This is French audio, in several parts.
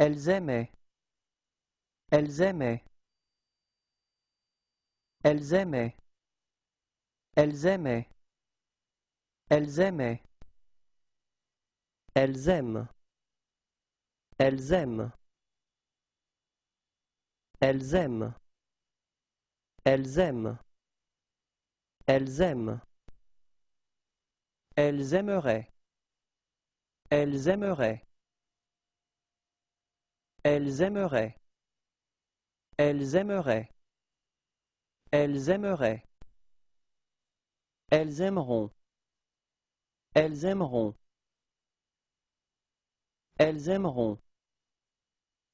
Elles aimaient. Elles aimaient. Elles aimaient. Elles aimaient. Elles aimaient. Elles aiment. Elles aiment. Elles aiment. Elles aiment. Elles aiment. Elles aimeraient. Elles aimeraient. Elles aimeraient. Elles aimeraient. Elles aimeraient. Elles aimeront. Elles aimeront. Elles aimeront.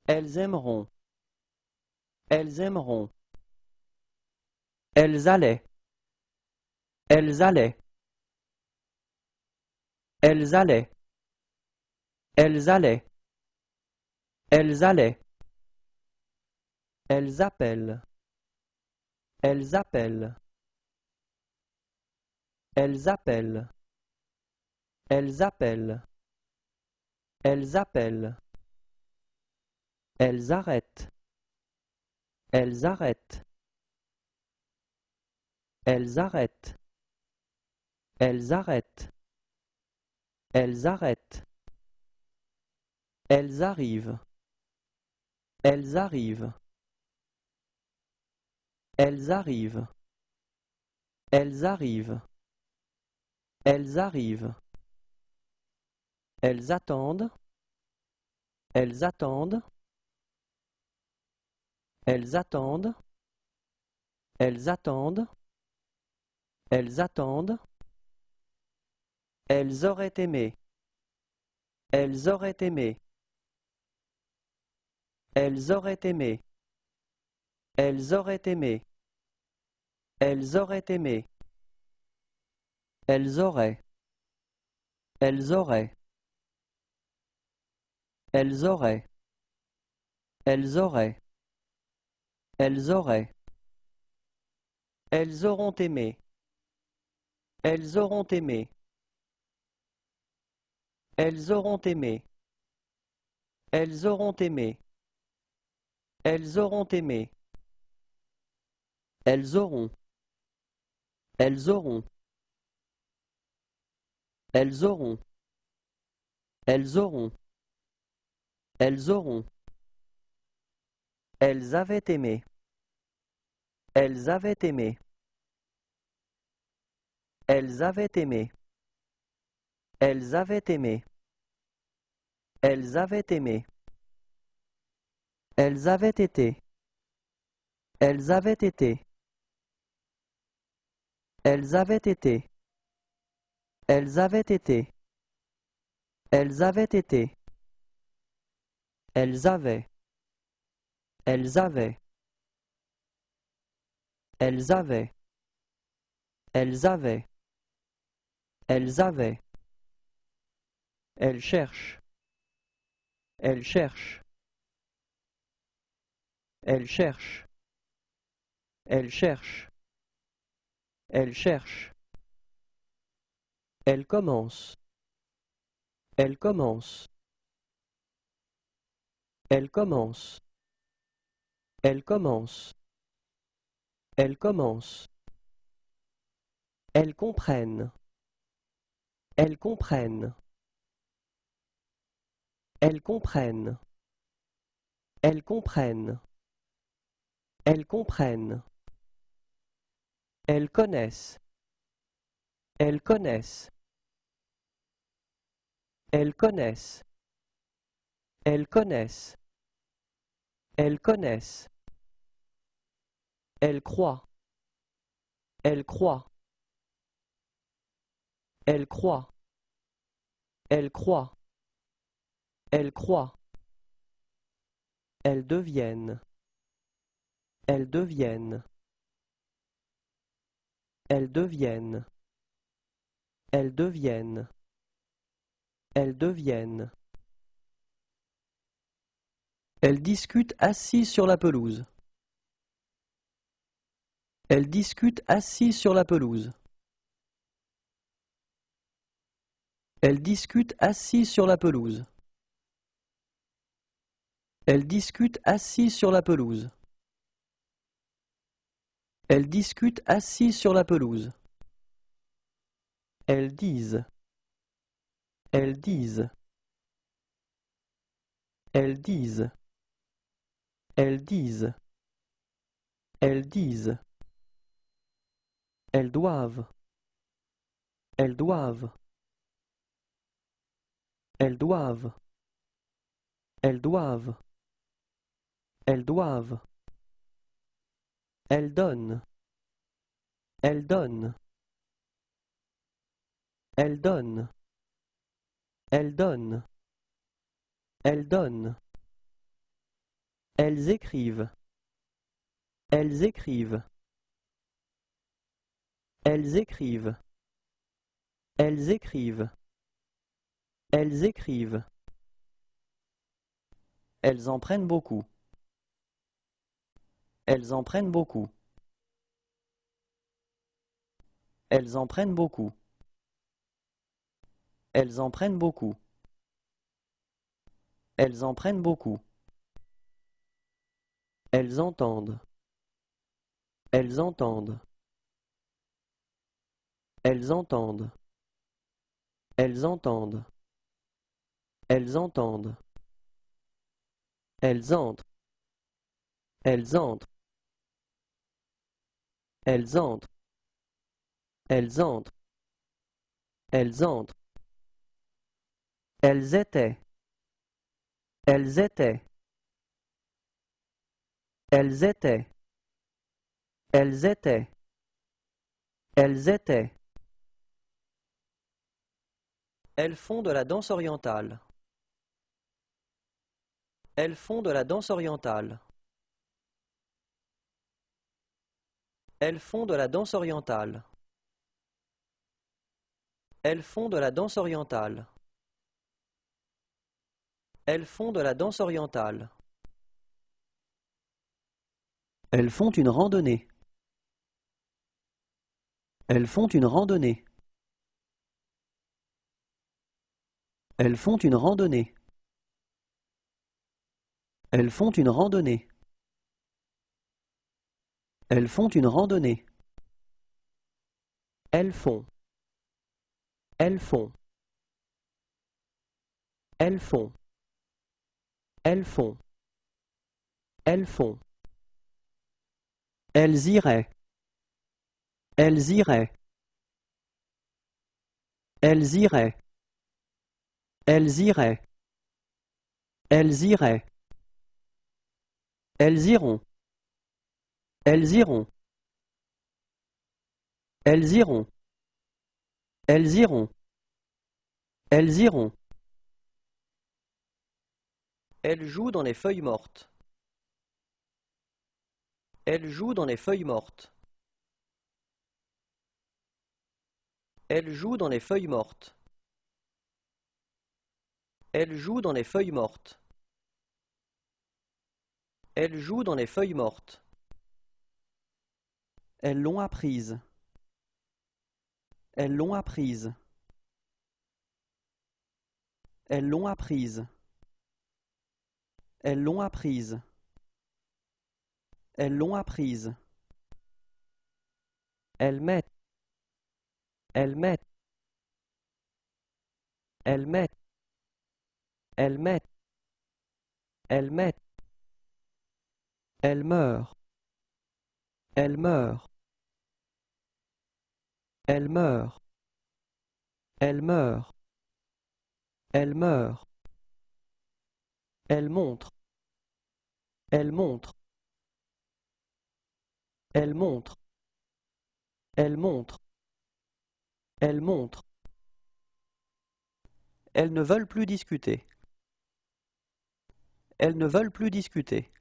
Elles aimeront. Elles aimeront. Elles allaient. Elles allaient. Elles allaient. Elles allaient. Elles allaient. Elles appellent. Elles appellent. Elles appellent. Elles appellent. Elles appellent. Elles arrêtent. Elles arrêtent. Elles arrêtent. Elles arrêtent. Elles arrêtent. Elles arrivent. Elles arrivent. Elles arrivent. Elles arrivent. Elles arrivent. Elles attendent. Elles attendent. Elles attendent. Elles attendent. Elles attendent. Elles auraient aimé. Elles auraient aimé. Elles auraient aimé. Elles auraient aimé. Elles auraient aimé. Elles auraient. Elles auraient. Elles auraient. Elles auraient. Elles auraient. Elles auront aimé. Elles auront aimé. Elles auront aimé. Elles auront aimé. Elles auront aimé. Elles auront. Elles auront. Elles auront. Elles auront. Elles auront. Elles avaient aimé. Elles avaient aimé. Elles avaient aimé. Elles avaient aimé. Elles avaient aimé. Elles avaient été. Elles avaient été. Elles avaient été. Elles avaient été. Elles avaient été. Elles avaient. Elles avaient. Elles avaient. Elles avaient. Elles avaient. Elles cherchent. Elles cherchent. Elles cherchent. Elles cherchent. Elles cherchent. Elles commencent. Elles commencent. Elles commencent. Elles commencent. Elles commencent. Elles comprennent. Elles comprennent. Elles comprennent. Elles comprennent. Elles comprennent. Elles connaissent. Elles connaissent. Elles connaissent. Elles connaissent. Elles connaissent. Elles croient. Elles croient. Elles croient. Elles croient. Elles croient. Elles deviennent. Elles deviennent. Elles deviennent. Elles deviennent. Elles deviennent. Elles discutent assises sur la pelouse. Elles discutent assises sur la pelouse. Elles discutent assises sur la pelouse. Elles discutent assises sur la pelouse. Elles discutent assises sur la pelouse. Elles disent. Elles disent. Elles disent. Elles disent. Elles disent. Elles doivent. Elles doivent. Elles doivent. Elles doivent. Elles doivent. Elles donnent. Elles donnent. Elles donnent. Elles donnent. Elles donnent. Elles écrivent. Elles écrivent. Elles écrivent. Elles écrivent. Elles écrivent. Elles en prennent beaucoup. Elles en prennent beaucoup. Elles en prennent beaucoup. Elles en prennent beaucoup. Elles en prennent beaucoup. Elles entendent. Elles entendent. Elles entendent. Elles entendent. Elles entendent. Elles entrent. Elles entrent. Elles entrent. Elles entrent. Elles entrent. Elles étaient. Elles étaient. Elles étaient. Elles étaient. Elles étaient. Elles font de la danse orientale. Elles font de la danse orientale. Elles font de la danse orientale. Elles font de la danse orientale. Elles font de la danse orientale. Elles font une randonnée. Elles font une randonnée. Elles font une randonnée. Elles font une randonnée. Elles font une randonnée. Elles font. Elles font. Elles font. Elles font. Elles font. Elles iraient. Elles iraient. Elles iraient. Elles iraient. Elles iraient. Elles iront. Elles iront. Elles iront. Elles iront. Elles iront. Elle joue dans les feuilles mortes. Elle joue dans les feuilles mortes. Elle joue dans les feuilles mortes. Elle joue dans les feuilles mortes. Elle joue dans les feuilles mortes. Elles l'ont apprise. Elles l'ont apprise. Elles l'ont apprise. Elles l'ont apprise. Elles l'ont apprise. Elles mettent. Elles mettent. Elles mettent. Elles mettent. Elles mettent. Elles meurent. Elles meurent. Elles meurent. Elles meurent. Elles meurent. Elles montrent. Elles montrent. Elles montrent. Elles montrent. Elles montrent. Elles ne veulent plus discuter. Elles ne veulent plus discuter.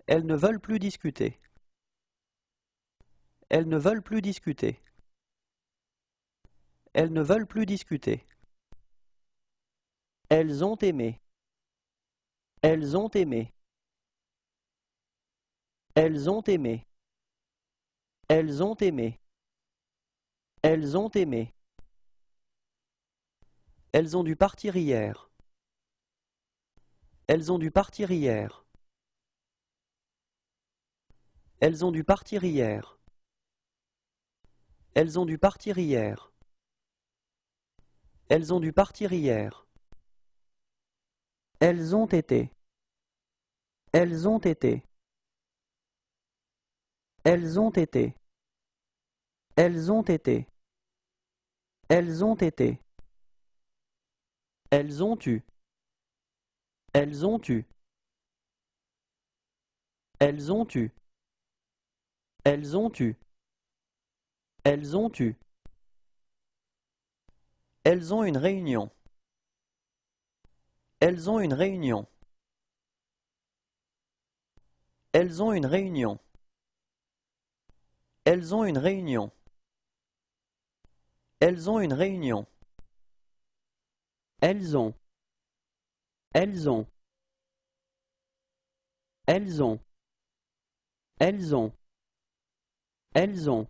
Elles ne veulent plus discuter. Elles ne veulent plus discuter. Elles ne veulent plus discuter. Elles ont aimé. Elles ont aimé. Elles ont aimé. Elles ont aimé. Elles ont aimé. Elles ont dû partir hier. Elles ont dû partir hier. Elles ont dû partir hier. Elles ont dû partir hier. Elles ont dû partir hier. Elles ont été. Elles ont été. Elles ont été. Elles ont été. Elles ont été. Elles ont eu. Elles ont eu. Elles ont eu. Elles ont eu. Elles ont eu. Elles ont une réunion. Elles ont une réunion. Elles ont une réunion. Elles ont une réunion. Elles ont une réunion. Elles ont. Elles ont. Elles ont. Elles ont. Elles ont.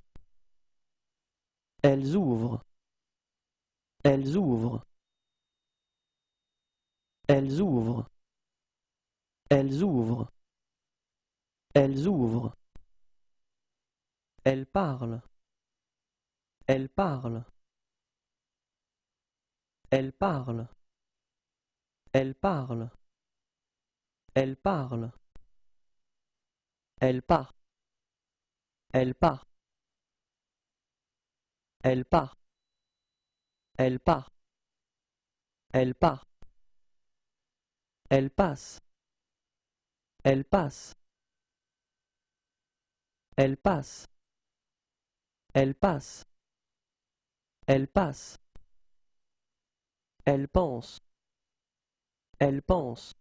Elles ouvrent. Elles ouvrent. Elles ouvrent. Elles ouvrent. Elles ouvrent. Elles parlent. Elles parlent. Elles parlent. Elles parlent. Elles parlent. Elles partent. Elles partent. Elles partent. Elles partent. Elles partent. Elles passent. Elles passent. Elles passent. Elles passent. Elles passent. Elles pensent. Elles pensent.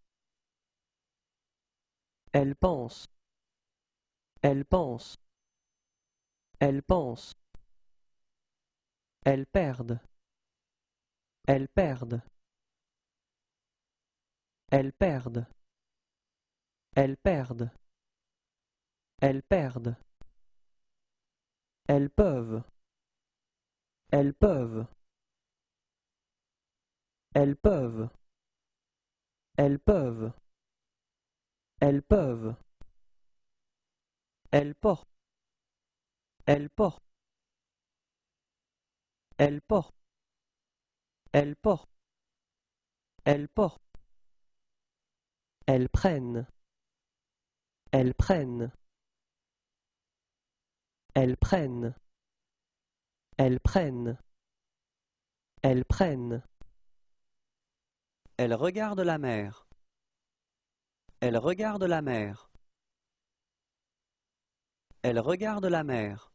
Elles pensent. Elles pensent. Elles pensent. Elles perdent. Elles perdent. Elles perdent. Elles perdent. Elles perdent. Elles peuvent. Elles peuvent. Elles peuvent. Elles peuvent. Elles peuvent. Elles portent. Elles portent. Elles portent. Elles portent. Elles portent. Elles prennent. Elles prennent. Elles prennent. Elles prennent. Elles prennent. Elles regardent la mer. Elles regardent la mer. Elles regardent la mer.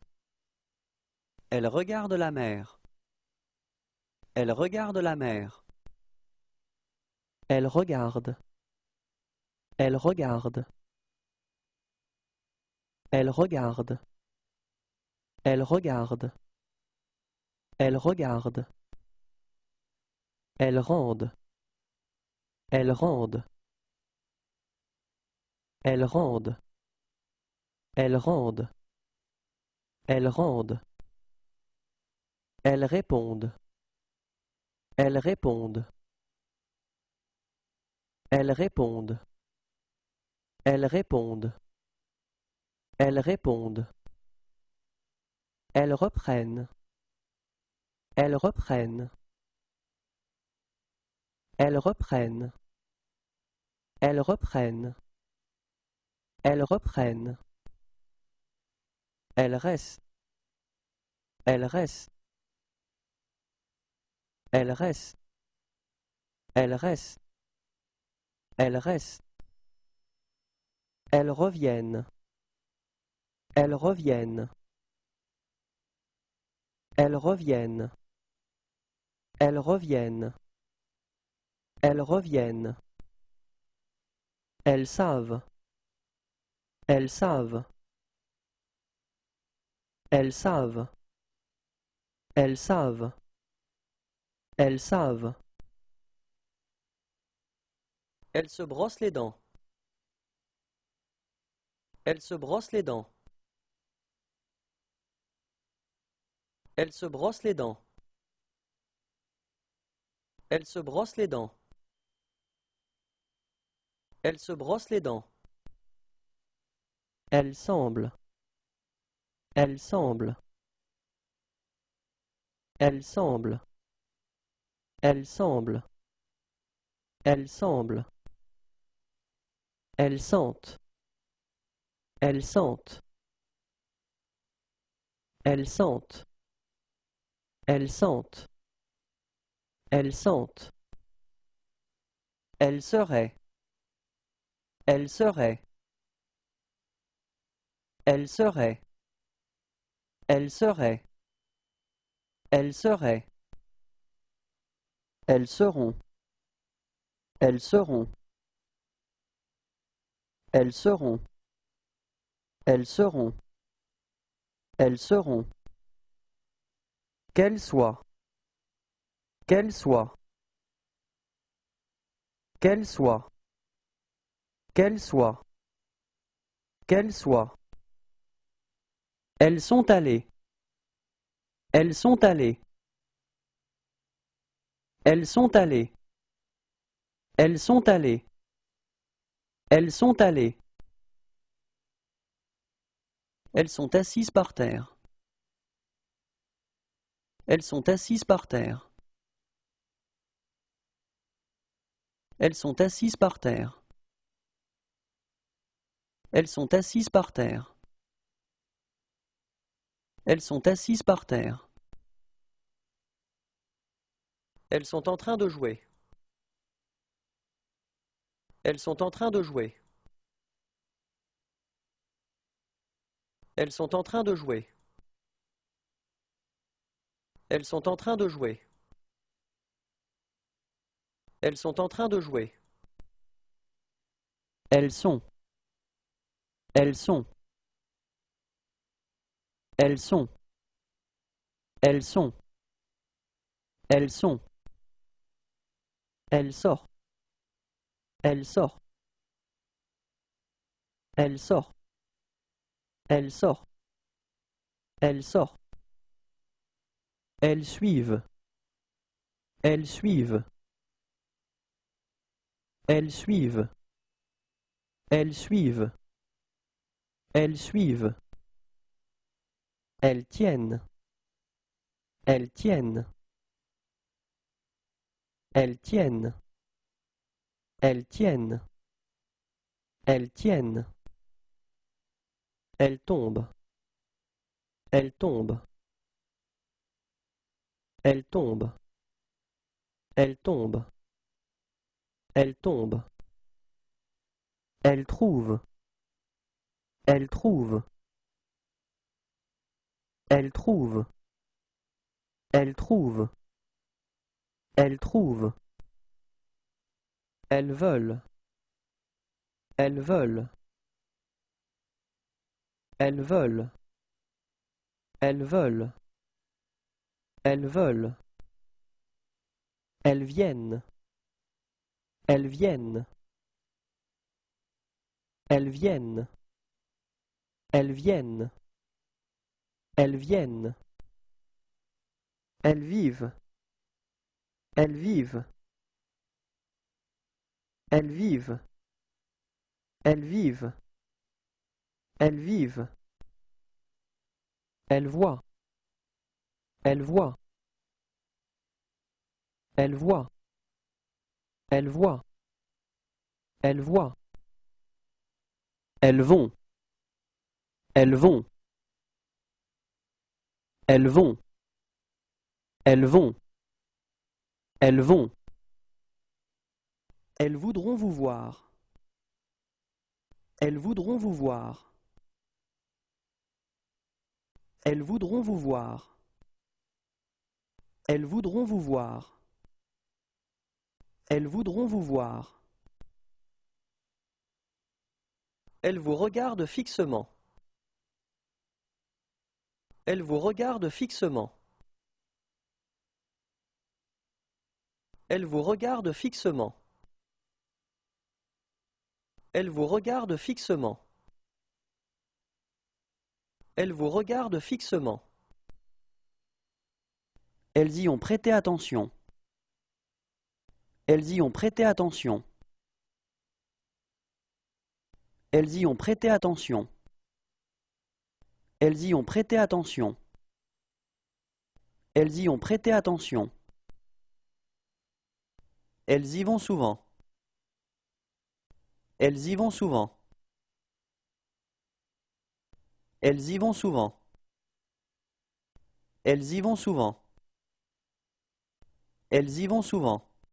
Elles regardent la mer. Elles regardent la mer. Elles regardent. Elles regardent. Elles regardent. Elles regardent. Elles regardent. Elles rendent. Elles rendent. Elles rendent. Elles rendent. Elles rendent. Elles répondent. Elles répondent. Elles répondent. Elles répondent. Elles répondent. Elles reprennent. Elles reprennent. Elles reprennent. Elles reprennent. Elles reprennent. Elles restent. Elles restent. Elles restent. Elles restent. Elles restent. Elles reviennent. Elles reviennent. Elles reviennent. Elles reviennent. Elles reviennent. Elles savent. Elles savent. Elles savent. Elles savent. Elles savent. Elles se brossent les dents. Elles se brossent les dents. Elles se brossent les dents. Elles se brossent les dents. Elle se brosse les dents. Elle semble. Elle semble. Elle semble. Elle semble. Elle semble. Elle sente. Elle sente. Elle sente. Elle sente. Elle sente. Elle serait. Elle serait. Elle serait. Elle serait. Elle serait. Elles seront. Elles seront. Elles seront. Elles seront. Elles seront. Qu'elles soient. Qu'elles soient. Qu'elles soient. Qu'elles soient. Qu'elles soient. Elles sont allées. Elles sont allées. Elles sont allées. Elles sont allées. Elles sont allées. Elles sont assises par terre. Elles sont assises par terre. Elles sont assises par terre. Elles sont assises par terre. Elles sont assises par terre. Elles sont en train de jouer. Elles sont en train de jouer. Elles sont en train de jouer. Elles sont en train de jouer. Elles sont en train de jouer. Elles sont. Elles sont. Elles sont. Elles sont. Elles sont. Elle sort. Elle sort. Elle sort. Elle sort. Elle sort. Elles suivent. Elles suivent. Elles suivent. Elles suivent. Elles suivent. Elles tiennent. Elles tiennent. Elles tiennent. Elles tiennent. Elles tiennent. Elles tombent. Elles tombent. Elles tombent. Elles tombent. Elles tombent. Elles trouvent. Elles trouvent. Elles trouvent. Elles trouvent. Elles trouvent. Elles veulent. Elles veulent. Elles veulent. Elles veulent. Elles veulent. Elles viennent. Elles viennent. Elles viennent. Elles viennent. Elles viennent. Elles vivent. Elles vivent. Elles vivent. Elles vivent. Elles vivent. Elles voient. Elles voient. Elles voient. Elles voient. Elles voient. Elles vont. Elles vont. Elles vont. Elles vont. Elles vont. Elles voudront vous voir. Elles voudront vous voir. Elles voudront vous voir. Elles voudront vous voir. Elles voudront vous voir. Elles vous regardent fixement. Elles vous regardent fixement. Elles vous regardent fixement. Elles vous regardent fixement. Elles vous regardent fixement. Elles y ont prêté attention. Elles y ont prêté attention. Elles y ont prêté attention. Elles y ont prêté attention. Elles y ont prêté attention. Elles y vont souvent. Elles y vont souvent. Elles y vont souvent. Elles y vont souvent. Elles y vont souvent.